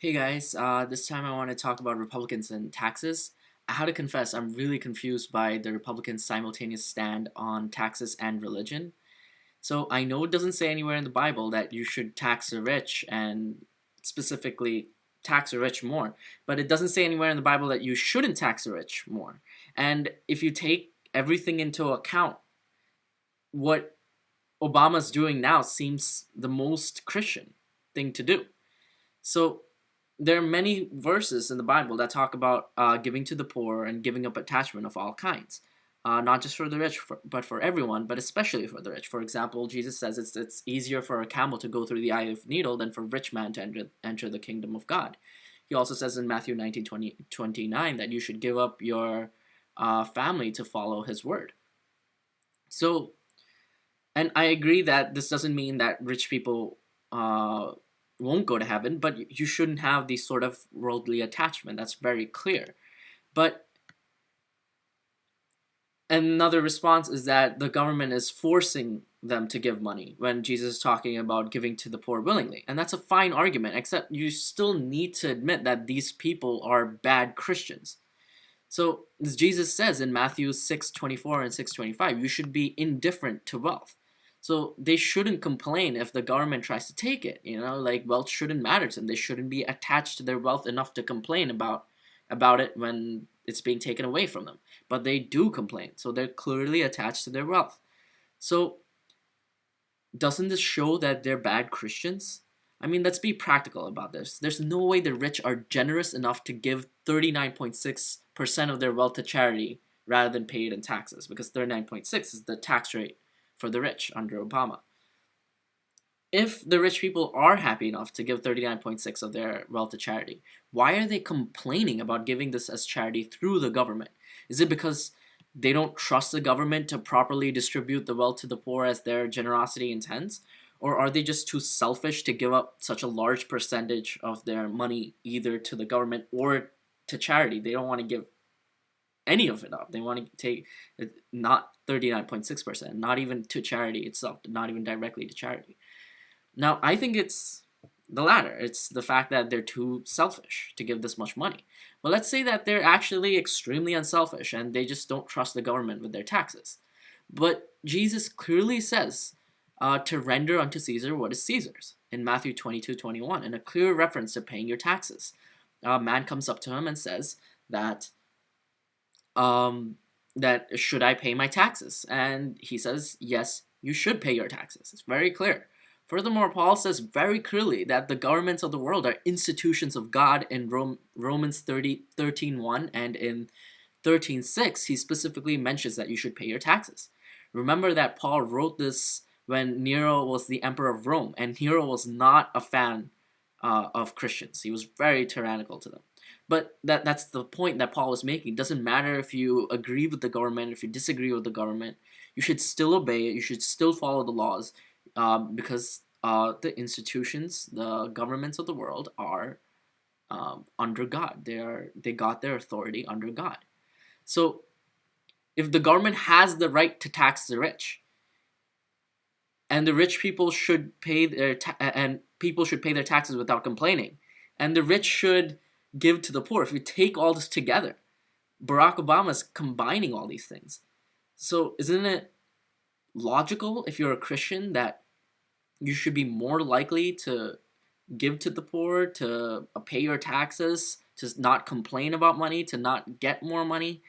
Hey guys, this time I want to talk about Republicans and taxes. I have to confess, I'm really confused by the Republicans' simultaneous stand on taxes and religion. So I know it doesn't say anywhere in the Bible that you should tax the rich and specifically tax the rich more, but it doesn't say anywhere in the Bible that you shouldn't tax the rich more. And if you take everything into account, what Obama's doing now seems the most Christian thing to do. So there are many verses in the Bible that talk about giving to the poor and giving up attachment of all kinds. Not just for the rich, but for everyone, but especially for the rich. For example, Jesus says it's easier for a camel to go through the eye of a needle than for a rich man to enter the kingdom of God. He also says in Matthew 19:29 that you should give up your family to follow his word. So, and I agree that this doesn't mean that rich people won't go to heaven, but you shouldn't have these sort of worldly attachment. That's very clear. But another response is that the government is forcing them to give money when Jesus is talking about giving to the poor willingly. And that's a fine argument, except you still need to admit that these people are bad Christians. So, as Jesus says in Matthew 6:24 and 6:25, you should be indifferent to wealth. So, they shouldn't complain if the government tries to take it. Like wealth shouldn't matter to them. They shouldn't be attached to their wealth enough to complain about it when it's being taken away from them. But they do complain. So, they're clearly attached to their wealth. So, doesn't this show that they're bad Christians? I mean, let's be practical about this. There's no way the rich are generous enough to give 39.6% of their wealth to charity rather than pay it in taxes, because 39.6 is the tax rate for the rich under Obama. If the rich people are happy enough to give 39.6 of their wealth to charity, why are they complaining about giving this as charity through the government? Is it because they don't trust the government to properly distribute the wealth to the poor as their generosity intends? Or are they just too selfish to give up such a large percentage of their money either to the government or to charity? They don't want to give any of it up. They want to take not 39.6%, not even to charity itself, not even directly to charity. Now, I think it's the latter. It's the fact that they're too selfish to give this much money. But let's say that they're actually extremely unselfish and they just don't trust the government with their taxes. But Jesus clearly says to render unto Caesar what is Caesar's in Matthew 22:21, in a clear reference to paying your taxes. A man comes up to him and says that, that should I pay my taxes? And he says, yes, you should pay your taxes. It's very clear. Furthermore, Paul says very clearly that the governments of the world are institutions of God in Romans 13:1, and in 13:6 he specifically mentions that you should pay your taxes. Remember that Paul wrote this when Nero was the emperor of Rome, and Nero was not a fan of Christians. He was very tyrannical to them. But that's the point that Paul was making. It doesn't matter if you agree with the government, if you disagree with the government, you should still obey it. You should still follow the laws, because the institutions, the governments of the world are under God. They got their authority under God. So if the government has the right to tax the rich, and the rich people should pay and people should pay their taxes without complaining, and the rich should give to the poor. If you take all this together, Barack Obama is combining all these things. So isn't it logical, if you're a Christian, that you should be more likely to give to the poor, to pay your taxes, to not complain about money, to not get more money?